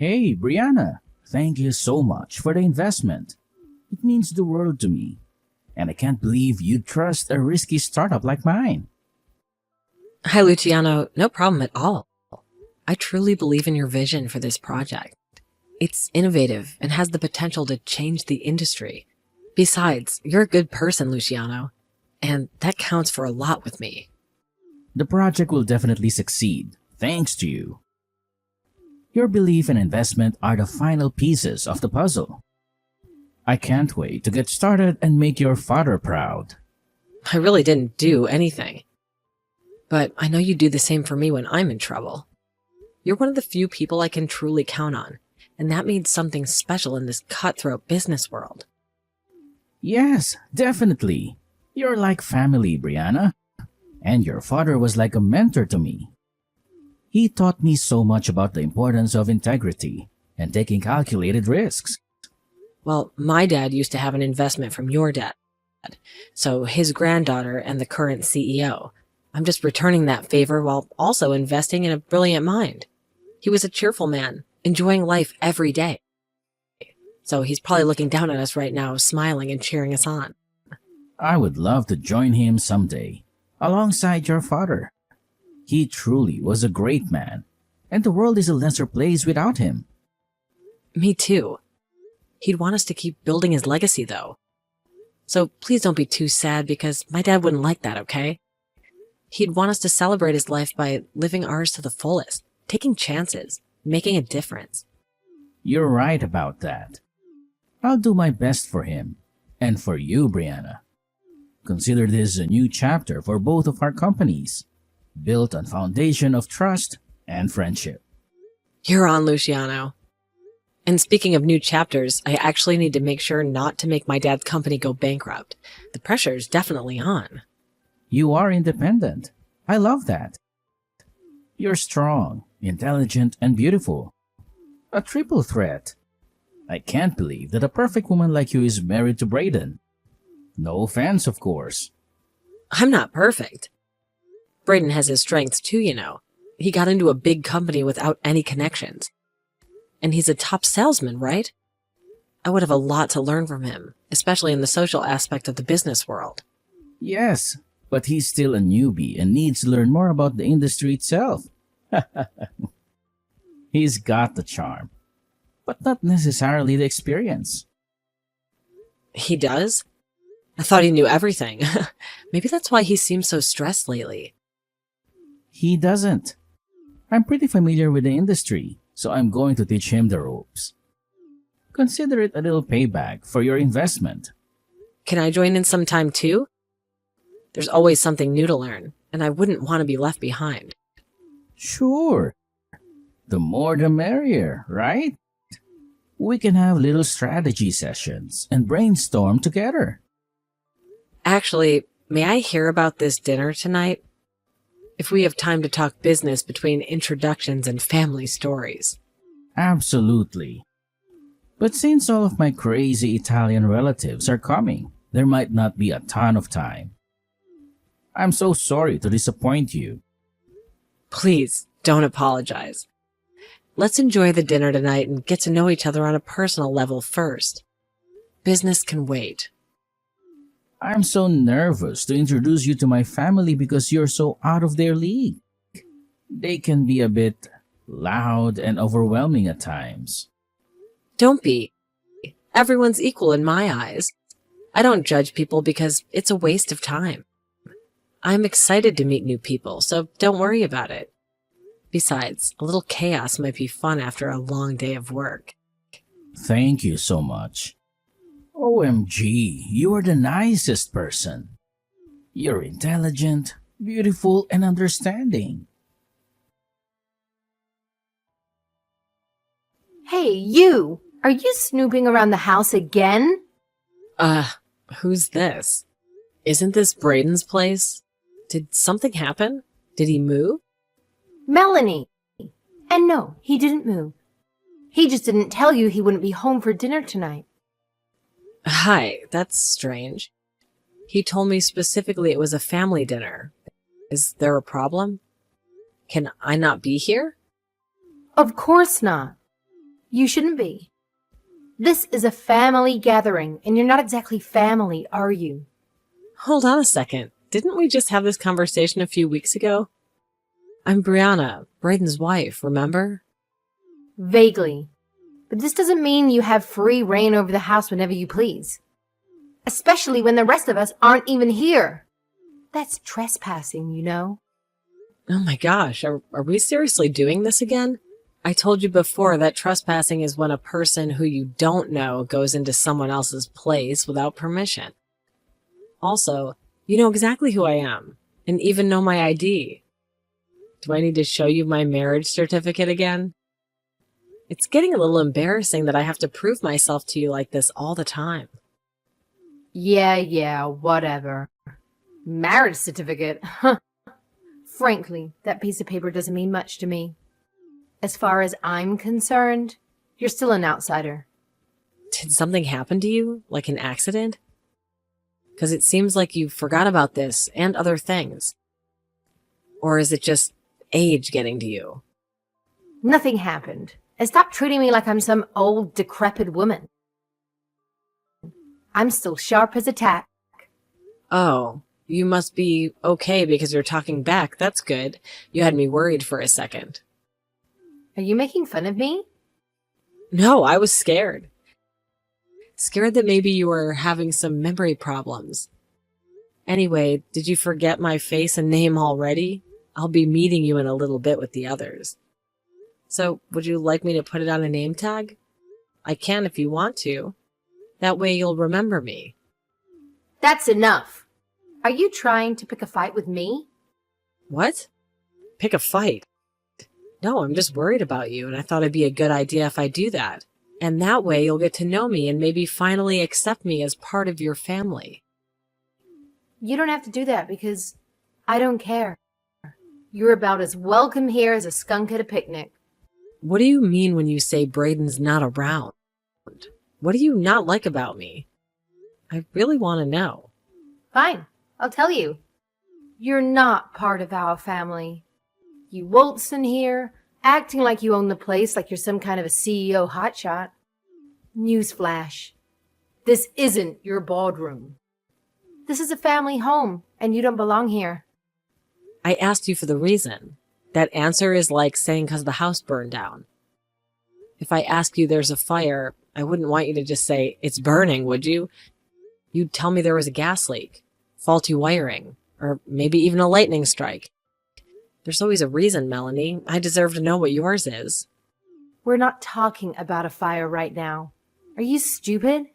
Hey, Brianna, thank you so much for the investment. It means the world to me, and I can't believe you'd trust a risky startup like mine. Hi, Luciano. No problem at all. I truly believe in your vision for this project. It's innovative and has the potential to change the industry. Besides, you're a good person, Luciano, and that counts for a lot with me. The project will definitely succeed, thanks to you. Your belief and investment are the final pieces of the puzzle. I can't wait to get started and make your father proud. I really didn't do anything. But I know you do the same for me when I'm in trouble. You're one of the few people I can truly count on, and that means something special in this cutthroat business world. Yes, definitely. You're like family, Brianna. And your father was like a mentor to me. He taught me so much about the importance of integrity and taking calculated risks. Well, my dad used to have an investment from your dad, so his granddaughter and the current CEO. I'm just returning that favor while also investing in a brilliant mind. He was a cheerful man, enjoying life every day. So he's probably looking down at us right now, smiling and cheering us on. I would love to join him someday, alongside your father. He truly was a great man, and the world is a lesser place without him. Me too. He'd want us to keep building his legacy, though. So please don't be too sad because my dad wouldn't like that, okay? He'd want us to celebrate his life by living ours to the fullest, taking chances, making a difference. You're right about that. I'll do my best for him, and for you, Brianna. Consider this a new chapter for both of our companies, built on foundation of trust and friendship. You're on, Luciano. And speaking of new chapters, I actually need to make sure not to make my dad's company go bankrupt. The pressure's definitely on. You are independent. I love that. You're strong, intelligent, and beautiful. A triple threat. I can't believe that a perfect woman like you is married to Braden. No offense, of course. I'm not perfect. Braden has his strengths too, you know. He got into a big company without any connections. And he's a top salesman, right? I would have a lot to learn from him, especially in the social aspect of the business world. Yes, but he's still a newbie and needs to learn more about the industry itself. He's got the charm, but not necessarily the experience. He does? I thought he knew everything. Maybe that's why he seems so stressed lately. He doesn't. I'm pretty familiar with the industry, so I'm going to teach him the ropes. Consider it a little payback for your investment. Can I join in sometime too? There's always something new to learn, and I wouldn't want to be left behind. Sure. The more the merrier, right? We can have little strategy sessions and brainstorm together. Actually, may I hear about this dinner tonight? If we have time to talk business between introductions and family stories. Absolutely. But since all of my crazy Italian relatives are coming, there might not be a ton of time. I'm so sorry to disappoint you. Please, don't apologize. Let's enjoy the dinner tonight and get to know each other on a personal level first. Business can wait. I'm so nervous to introduce you to my family because you're so out of their league. They can be a bit loud and overwhelming at times. Don't be. Everyone's equal in my eyes. I don't judge people because it's a waste of time. I'm excited to meet new people, so don't worry about it. Besides, a little chaos might be fun after a long day of work. Thank you so much. OMG, you are the nicest person. You're intelligent, beautiful, and understanding. Hey, you! Are you snooping around the house again? Who's this? Isn't this Braden's place? Did something happen? Did he move? Melanie! And no, he didn't move. He just didn't tell you he wouldn't be home for dinner tonight. Hi, that's strange. He told me specifically it was a family dinner. Is there a problem? Can I not be here? Of course not. You shouldn't be. This is a family gathering, and you're not exactly family, are you? Hold on a second. Didn't we just have this conversation a few weeks ago? I'm Brianna, Braden's wife, remember? Vaguely. But this doesn't mean you have free reign over the house whenever you please. Especially when the rest of us aren't even here. That's trespassing, you know. Oh my gosh, are we seriously doing this again? I told you before that trespassing is when a person who you don't know goes into someone else's place without permission. Also, you know exactly who I am, and even know my ID. Do I need to show you my marriage certificate again? It's getting a little embarrassing that I have to prove myself to you like this all the time. Yeah, whatever. Marriage certificate? Huh. Frankly, that piece of paper doesn't mean much to me. As far as I'm concerned, you're still an outsider. Did something happen to you? Like an accident? Because it seems like you forgot about this and other things. Or is it just age getting to you? Nothing happened. And stop treating me like I'm some old, decrepit woman. I'm still sharp as a tack. Oh, you must be okay because you're talking back. That's good. You had me worried for a second. Are you making fun of me? No, I was scared. Scared that maybe you were having some memory problems. Anyway, did you forget my face and name already? I'll be meeting you in a little bit with the others. So, would you like me to put it on a name tag? I can if you want to. That way you'll remember me. That's enough. Are you trying to pick a fight with me? What? Pick a fight? No, I'm just worried about you, and I thought it'd be a good idea if I do that. And that way you'll get to know me and maybe finally accept me as part of your family. You don't have to do that because I don't care. You're about as welcome here as a skunk at a picnic. What do you mean when you say Braden's not around? What do you not like about me? I really want to know. Fine, I'll tell you. You're not part of our family. You waltz in here, acting like you own the place like you're some kind of a CEO hotshot. Newsflash. This isn't your boardroom. This is a family home, and you don't belong here. I asked you for the reason. That answer is like saying because the house burned down. If I ask you there's a fire, I wouldn't want you to just say, it's burning, would you? You'd tell me there was a gas leak, faulty wiring, or maybe even a lightning strike. There's always a reason, Melanie. I deserve to know what yours is. We're not talking about a fire right now. Are you stupid?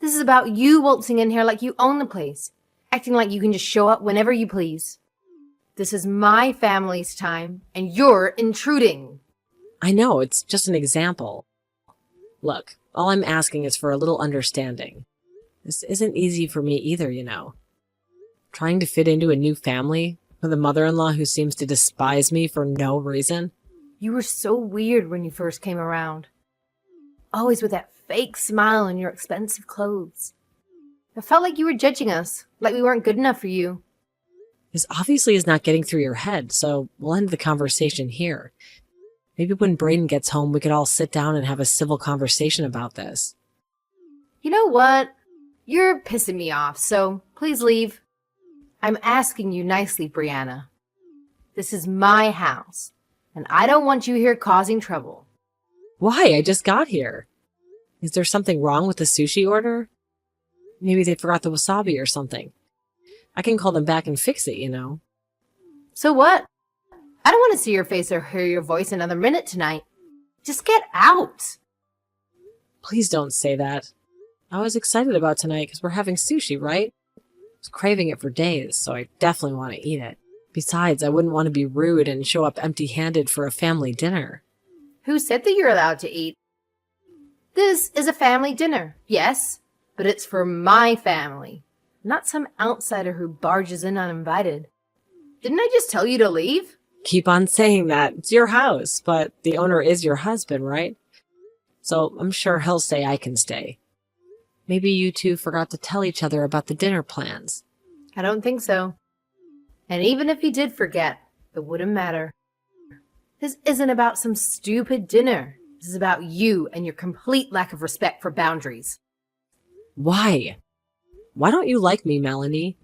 This is about you waltzing in here like you own the place, acting like you can just show up whenever you please. This is my family's time, and you're intruding. I know, it's just an example. Look, all I'm asking is for a little understanding. This isn't easy for me either, you know. Trying to fit into a new family with a mother-in-law who seems to despise me for no reason. You were so weird when you first came around. Always with that fake smile and your expensive clothes. It felt like you were judging us, like we weren't good enough for you. This obviously is not getting through your head, so we'll end the conversation here. Maybe when Braden gets home, we could all sit down and have a civil conversation about this. You know what? You're pissing me off, so please leave. I'm asking you nicely, Brianna. This is my house, and I don't want you here causing trouble. Why? I just got here. Is there something wrong with the sushi order? Maybe they forgot the wasabi or something. I can call them back and fix it, you know. So what? I don't want to see your face or hear your voice another minute tonight. Just get out. Please don't say that. I was excited about tonight because we're having sushi, right? I was craving it for days, so I definitely want to eat it. Besides, I wouldn't want to be rude and show up empty-handed for a family dinner. Who said that you're allowed to eat? This is a family dinner, yes, but it's for my family, not some outsider who barges in uninvited. Didn't I just tell you to leave? Keep on saying that. It's your house, but the owner is your husband, right? So I'm sure he'll say I can stay. Maybe you two forgot to tell each other about the dinner plans. I don't think so. And even if he did forget, it wouldn't matter. This isn't about some stupid dinner. This is about you and your complete lack of respect for boundaries. Why? Why don't you like me, Melanie?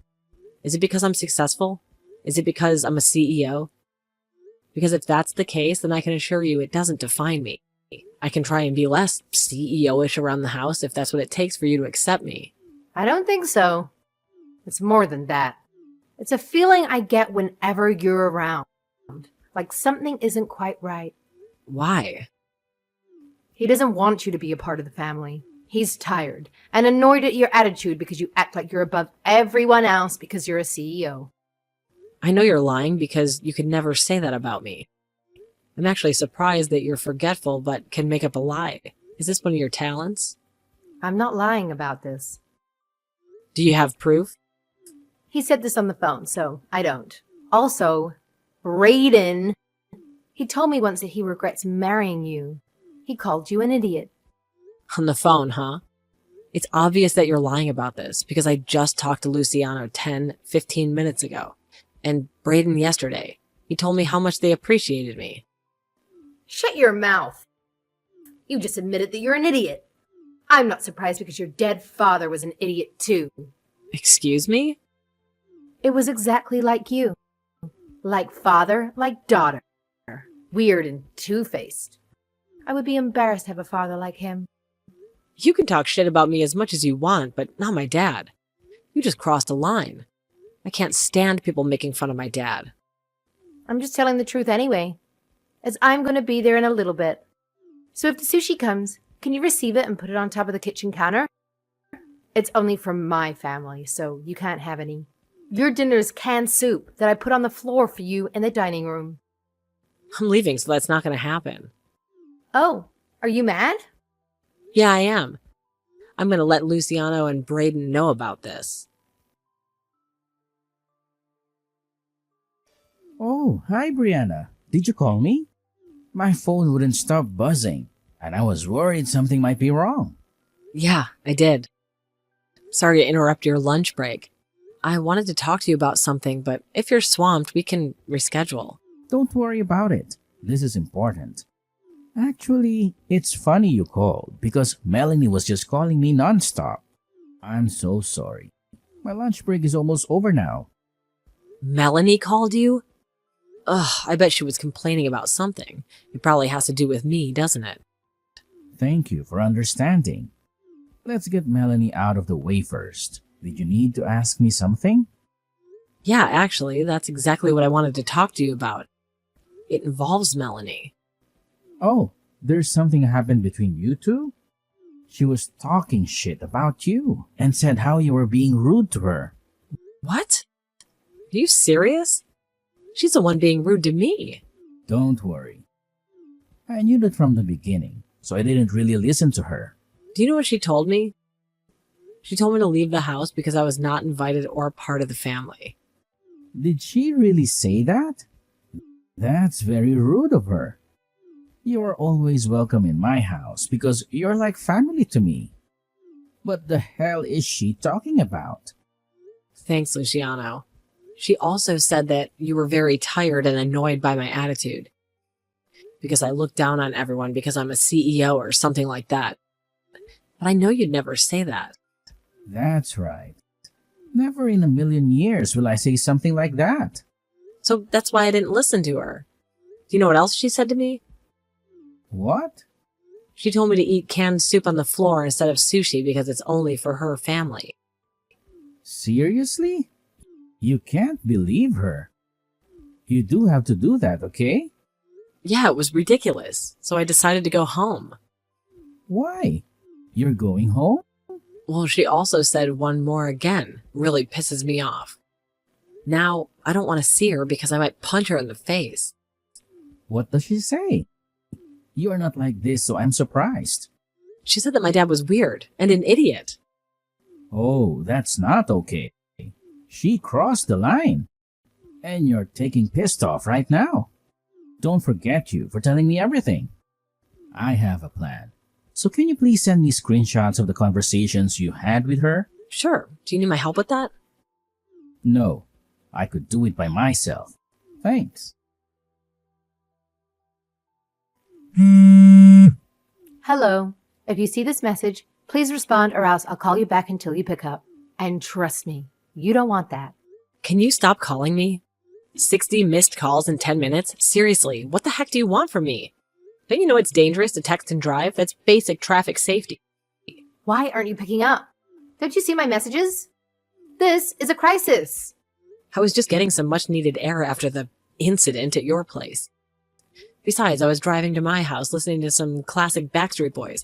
Is it because I'm successful? Is it because I'm a CEO? Because if that's the case, then I can assure you it doesn't define me. I can try and be less CEO-ish around the house if that's what it takes for you to accept me. I don't think so. It's more than that. It's a feeling I get whenever you're around. Like something isn't quite right. Why? He doesn't want you to be a part of the family. He's tired and annoyed at your attitude because you act like you're above everyone else because you're a CEO. I know you're lying because you could never say that about me. I'm actually surprised that you're forgetful but can make up a lie. Is this one of your talents? I'm not lying about this. Do you have proof? He said this on the phone, so I don't. Also, Brayden, he told me once that he regrets marrying you. He called you an idiot. On the phone, huh? It's obvious that you're lying about this because I just talked to Luciano 10-15 minutes ago. And Brayden yesterday. He told me how much they appreciated me. Shut your mouth. You just admitted that you're an idiot. I'm not surprised because your dead father was an idiot too. Excuse me? It was exactly like you. Like father, like daughter. Weird and two-faced. I would be embarrassed to have a father like him. You can talk shit about me as much as you want, but not my dad. You just crossed a line. I can't stand people making fun of my dad. I'm just telling the truth anyway, as I'm going to be there in a little bit. So if the sushi comes, can you receive it and put it on top of the kitchen counter? It's only from my family, so you can't have any. Your dinner is canned soup that I put on the floor for you in the dining room. I'm leaving, so that's not going to happen. Oh, are you mad? Yeah, I am. I'm going to let Luciano and Brayden know about this. Oh, hi, Brianna. Did you call me? My phone wouldn't stop buzzing, and I was worried something might be wrong. Yeah, I did. Sorry to interrupt your lunch break. I wanted to talk to you about something, but if you're swamped, we can reschedule. Don't worry about it. This is important. Actually, it's funny you called because Melanie was just calling me nonstop. I'm so sorry. My lunch break is almost over now. Melanie called you? Ugh, I bet she was complaining about something. It probably has to do with me, doesn't it? Thank you for understanding. Let's get Melanie out of the way first. Did you need to ask me something? Yeah, actually, that's exactly what I wanted to talk to you about. It involves Melanie. Oh, there's something happened between you two? She was talking shit about you and said how you were being rude to her. What? Are you serious? She's the one being rude to me. Don't worry. I knew that from the beginning, so I didn't really listen to her. Do you know what she told me? She told me to leave the house because I was not invited or a part of the family. Did she really say that? That's very rude of her. You are always welcome in my house because you're like family to me. What the hell is she talking about? Thanks, Luciano. She also said that you were very tired and annoyed by my attitude. Because I look down on everyone because I'm a CEO or something like that. But I know you'd never say that. That's right. Never in a million years will I say something like that. So that's why I didn't listen to her. Do you know what else she said to me? What? She told me to eat canned soup on the floor instead of sushi because it's only for her family. Seriously? You can't believe her. You do have to do that, okay? Yeah, it was ridiculous. So I decided to go home. Why? You're going home? Well, she also said one more again. Really pisses me off. Now, I don't want to see her because I might punch her in the face. What does she say? You are not like this, so I'm surprised. She said that my dad was weird and an idiot. Oh, that's not okay. She crossed the line. And you're taking pissed off right now. Don't forget you for telling me everything. I have a plan. So can you please send me screenshots of the conversations you had with her? Sure. Do you need my help with that? No, I could do it by myself. Thanks. Hello. If you see this message, please respond or else I'll call you back until you pick up. And trust me, you don't want that. Can you stop calling me? 60 missed calls in 10 minutes? Seriously, what the heck do you want from me? Don't you know it's dangerous to text and drive? That's basic traffic safety. Why aren't you picking up? Don't you see my messages? This is a crisis. I was just getting some much-needed air after the incident at your place. Besides, I was driving to my house listening to some classic Backstreet Boys.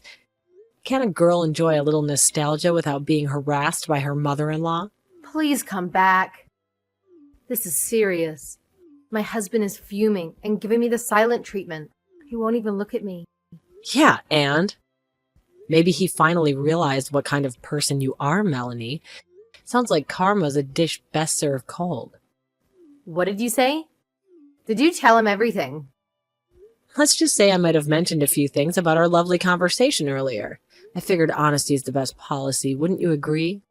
Can't a girl enjoy a little nostalgia without being harassed by her mother-in-law? Please come back. This is serious. My husband is fuming and giving me the silent treatment. He won't even look at me. Yeah, and? Maybe he finally realized what kind of person you are, Melanie. Sounds like karma's a dish best served cold. What did you say? Did you tell him everything? Let's just say I might have mentioned a few things about our lovely conversation earlier. I figured honesty is the best policy, wouldn't you agree?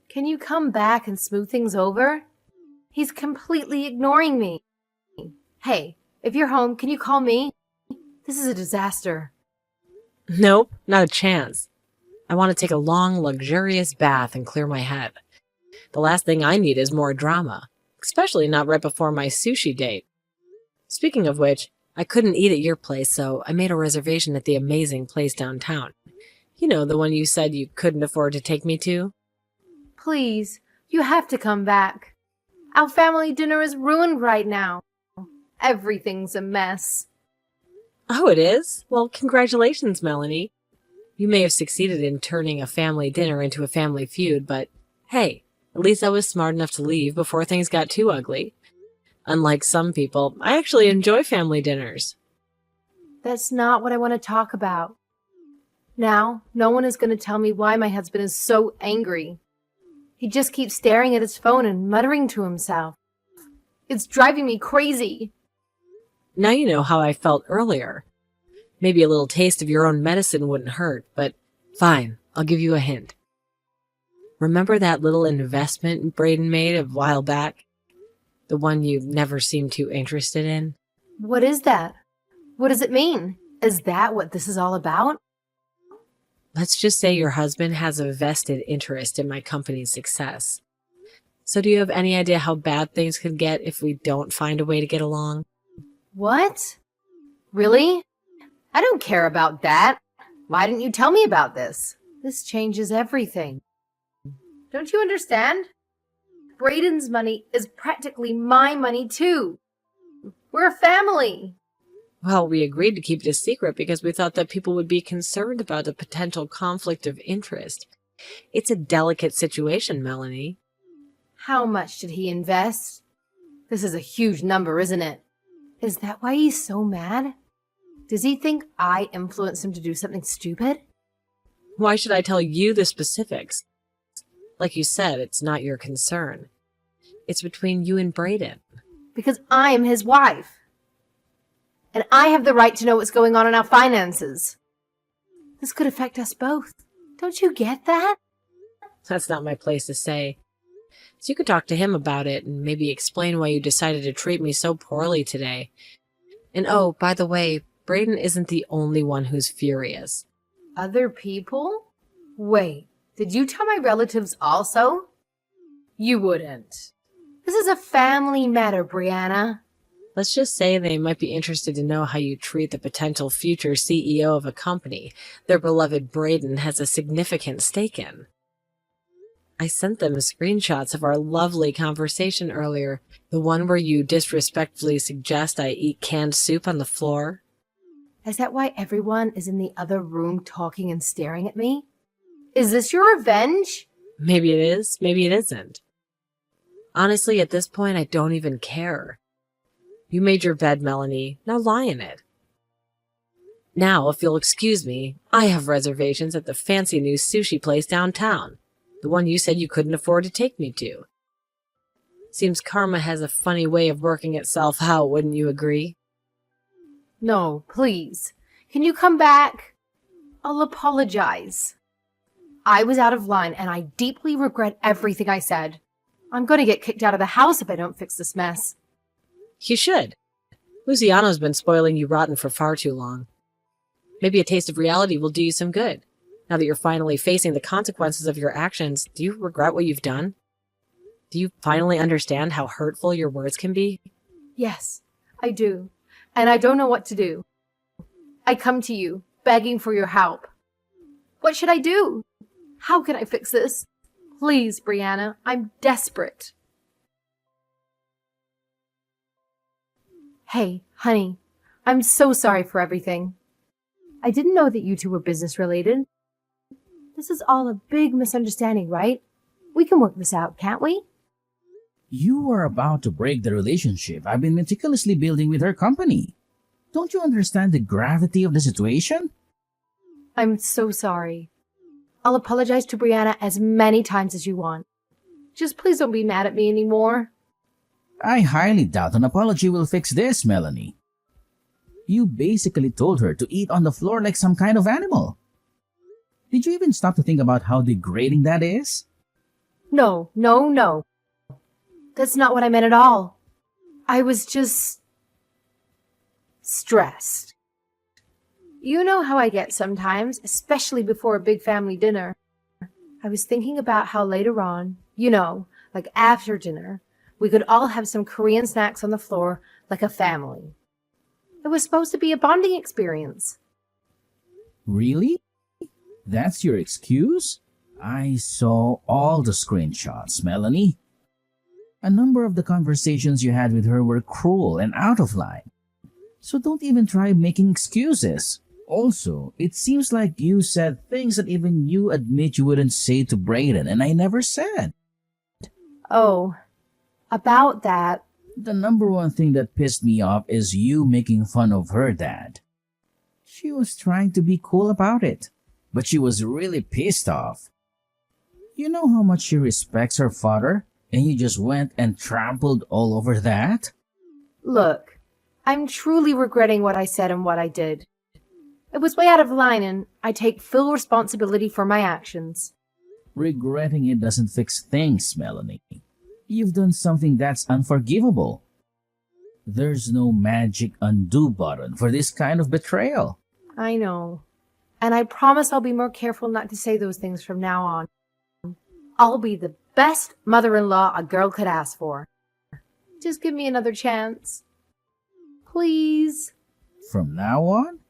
Can you come back and smooth things over? He's completely ignoring me. Hey, if you're home, can you call me? This is a disaster. Nope, not a chance. I want to take a long, luxurious bath and clear my head. The last thing I need is more drama, especially not right before my sushi date. Speaking of which, I couldn't eat at your place, so I made a reservation at the amazing place downtown. You know, the one you said you couldn't afford to take me to? Please, you have to come back. Our family dinner is ruined right now. Everything's a mess. Oh, it is? Well, congratulations, Melanie. You may have succeeded in turning a family dinner into a family feud, but hey, at least I was smart enough to leave before things got too ugly. Unlike some people, I actually enjoy family dinners. That's not what I want to talk about. Now, no one is going to tell me why my husband is so angry. He just keeps staring at his phone and muttering to himself. It's driving me crazy. Now you know how I felt earlier. Maybe a little taste of your own medicine wouldn't hurt, but fine, I'll give you a hint. Remember that little investment Braden made a while back? The one you never seemed too interested in? What is that? What does it mean? Is that what this is all about? Let's just say your husband has a vested interest in my company's success. So do you have any idea how bad things could get if we don't find a way to get along? What? Really? I don't care about that. Why didn't you tell me about this? This changes everything. Don't you understand? Braden's money is practically my money too. We're a family. Well, we agreed to keep it a secret because we thought that people would be concerned about a potential conflict of interest. It's a delicate situation, Melanie. How much did he invest? This is a huge number, isn't it? Is that why he's so mad? Does he think I influenced him to do something stupid? Why should I tell you the specifics? Like you said, it's not your concern. It's between you and Braden. Because I'm his wife. And I have the right to know what's going on in our finances. This could affect us both. Don't you get that? That's not my place to say. So you could talk to him about it and maybe explain why you decided to treat me so poorly today. And oh, by the way, Braden isn't the only one who's furious. Other people? Wait, did you tell my relatives also? You wouldn't. This is a family matter, Brianna. Let's just say they might be interested to know how you treat the potential future CEO of a company their beloved Braden has a significant stake in. I sent them screenshots of our lovely conversation earlier, the one where you disrespectfully suggest I eat canned soup on the floor. Is that why everyone is in the other room talking and staring at me? Is this your revenge? Maybe it is, maybe it isn't. Honestly, at this point, I don't even care. You made your bed, Melanie. Now lie in it. Now, if you'll excuse me, I have reservations at the fancy new sushi place downtown. The one you said you couldn't afford to take me to. Seems karma has a funny way of working itself out, wouldn't you agree? No, please. Can you come back? I'll apologize. I was out of line and I deeply regret everything I said. I'm going to get kicked out of the house if I don't fix this mess. You should. Luciano's been spoiling you rotten for far too long. Maybe a taste of reality will do you some good. Now that you're finally facing the consequences of your actions, do you regret what you've done? Do you finally understand how hurtful your words can be? Yes, I do. And I don't know what to do. I come to you, begging for your help. What should I do? How can I fix this? Please, Brianna, I'm desperate. Hey, honey, I'm so sorry for everything. I didn't know that you two were business related. This is all a big misunderstanding, right? We can work this out, can't we? You are about to break the relationship I've been meticulously building with her company. Don't you understand the gravity of the situation? I'm so sorry. I'll apologize to Brianna as many times as you want. Just please don't be mad at me anymore. I highly doubt an apology will fix this, Melanie. You basically told her to eat on the floor like some kind of animal. Did you even stop to think about how degrading that is? No. That's not what I meant at all. I was just stressed. You know how I get sometimes, especially before a big family dinner. I was thinking about how later on, like after dinner, we could all have some Korean snacks on the floor like a family. It was supposed to be a bonding experience. Really? That's your excuse? I saw all the screenshots, Melanie. A number of the conversations you had with her were cruel and out of line. So don't even try making excuses. Also, it seems like you said things that even you admit you wouldn't say to Brayden, and I never said. Oh, about that. The number one thing that pissed me off is you making fun of her dad. She was trying to be cool about it, but she was really pissed off. You know how much she respects her father, and you just went and trampled all over that? Look, I'm truly regretting what I said and what I did. It was way out of line, and I take full responsibility for my actions. Regretting it doesn't fix things, Melanie. You've done something that's unforgivable. There's no magic undo button for this kind of betrayal. I know. And I promise I'll be more careful not to say those things from now on. I'll be the best mother-in-law a girl could ask for. Just give me another chance. Please. From now on?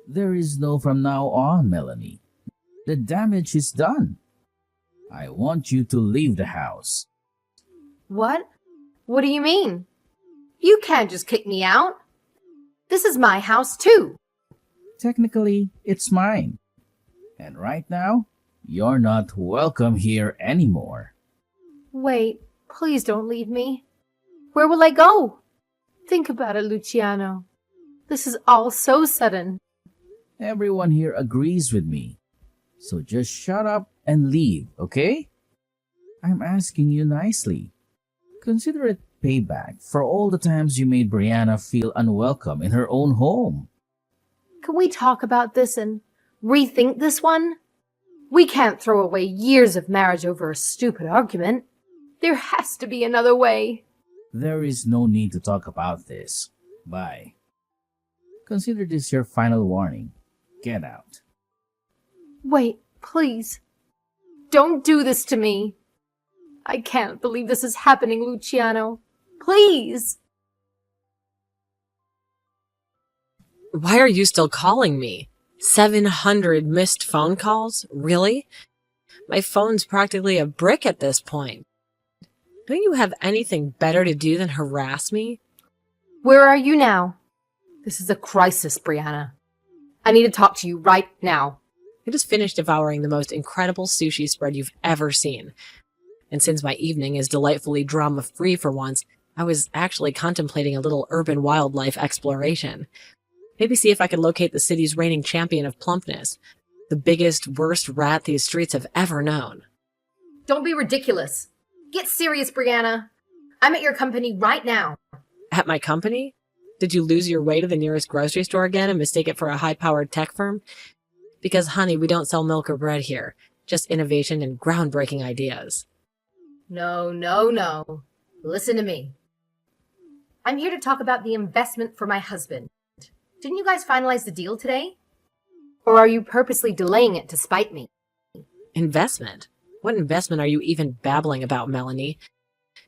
There is no from now on, Melanie. The damage is done. I want you to leave the house. What? What do you mean? You can't just kick me out. This is my house too. Technically, it's mine. And right now, you're not welcome here anymore. Wait, please don't leave me. Where will I go? Think about it, Luciano. This is all so sudden. Everyone here agrees with me. So just shut up and leave, okay? I'm asking you nicely. Consider it payback for all the times you made Brianna feel unwelcome in her own home. Can we talk about this and rethink this one? We can't throw away years of marriage over a stupid argument. There has to be another way. There is no need to talk about this. Bye. Consider this your final warning. Get out. Wait, please. Don't do this to me. I can't believe this is happening, Luciano. Please. Why are you still calling me? 700 missed phone calls? Really? My phone's practically a brick at this point. Don't you have anything better to do than harass me? Where are you now? This is a crisis, Brianna. I need to talk to you right now. I just finished devouring the most incredible sushi spread you've ever seen. And since my evening is delightfully drama-free for once, I was actually contemplating a little urban wildlife exploration. Maybe see if I could locate the city's reigning champion of plumpness, the biggest, worst rat these streets have ever known. Don't be ridiculous. Get serious, Brianna. I'm at your company right now. At my company? Did you lose your way to the nearest grocery store again and mistake it for a high-powered tech firm? Because, honey, we don't sell milk or bread here. Just innovation and groundbreaking ideas. No. Listen to me. I'm here to talk about the investment for my husband. Didn't you guys finalize the deal today? Or are you purposely delaying it to spite me? Investment? What investment are you even babbling about, Melanie?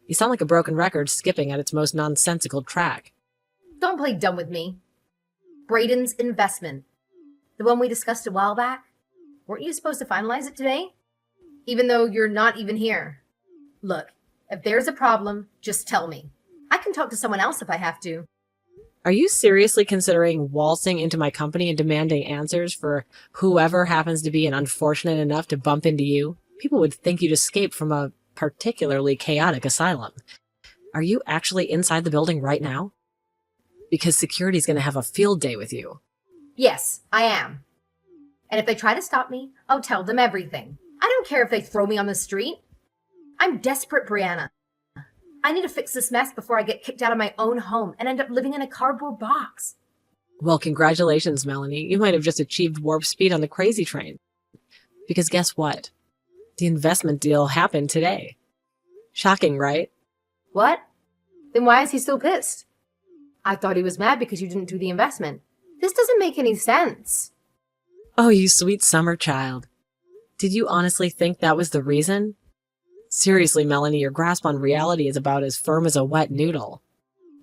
You sound like a broken record skipping at its most nonsensical track. Don't play dumb with me. Braden's investment. The one we discussed a while back? Weren't you supposed to finalize it today? Even though you're not even here. Look, if there's a problem, just tell me. I can talk to someone else if I have to. Are you seriously considering waltzing into my company and demanding answers for whoever happens to be unfortunate enough to bump into you? People would think you'd escaped from a particularly chaotic asylum. Are you actually inside the building right now? Because security's going to have a field day with you. Yes, I am. And if they try to stop me, I'll tell them everything. I don't care if they throw me on the street. I'm desperate, Brianna. I need to fix this mess before I get kicked out of my own home and end up living in a cardboard box. Well, congratulations, Melanie. You might have just achieved warp speed on the crazy train. Because guess what? The investment deal happened today. Shocking, right? What? Then why is he still pissed? I thought he was mad because you didn't do the investment. This doesn't make any sense. Oh, you sweet summer child. Did you honestly think that was the reason? Seriously, Melanie, your grasp on reality is about as firm as a wet noodle.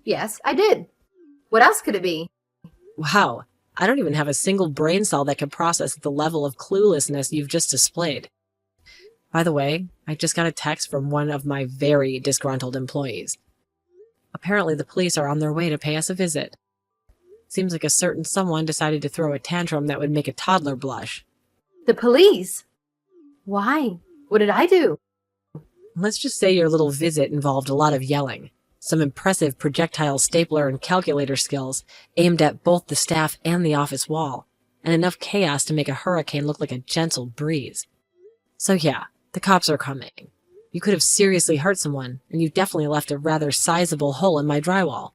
Yes, I did. What else could it be? Wow, I don't even have a single brain cell that can process the level of cluelessness you've just displayed. By the way, I just got a text from one of my very disgruntled employees. Apparently the police are on their way to pay us a visit. Seems like a certain someone decided to throw a tantrum that would make a toddler blush. The police? Why? What did I do? Let's just say your little visit involved a lot of yelling, some impressive projectile stapler and calculator skills aimed at both the staff and the office wall, and enough chaos to make a hurricane look like a gentle breeze. So yeah, the cops are coming. You could have seriously hurt someone, and you definitely left a rather sizable hole in my drywall.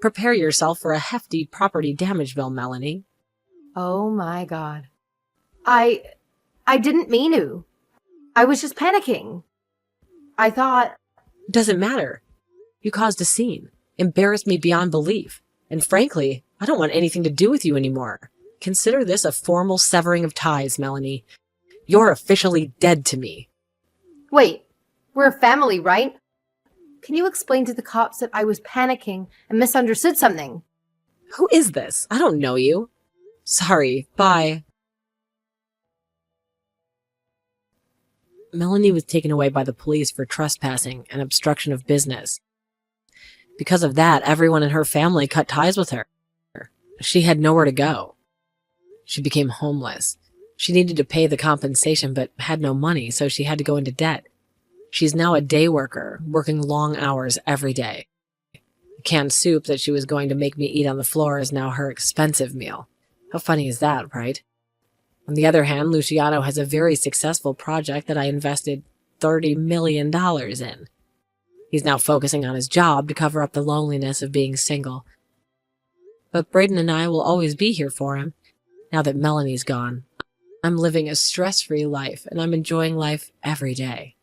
Prepare yourself for a hefty property damage bill, Melanie. Oh my God. I didn't mean to. I was just panicking. I thought... Doesn't matter. You caused a scene, embarrassed me beyond belief, and frankly, I don't want anything to do with you anymore. Consider this a formal severing of ties, Melanie. You're officially dead to me. Wait, we're a family, right? Can you explain to the cops that I was panicking and misunderstood something? Who is this? I don't know you. Sorry, bye. Melanie was taken away by the police for trespassing and obstruction of business. Because of that, everyone in her family cut ties with her. She had nowhere to go. She became homeless. She needed to pay the compensation but had no money, so she had to go into debt. She's now a day worker, working long hours every day. The canned soup that she was going to make me eat on the floor is now her expensive meal. How funny is that, right? On the other hand, Luciano has a very successful project that I invested $30 million in. He's now focusing on his job to cover up the loneliness of being single. But Braden and I will always be here for him, now that Melanie's gone. I'm living a stress-free life, and I'm enjoying life every day.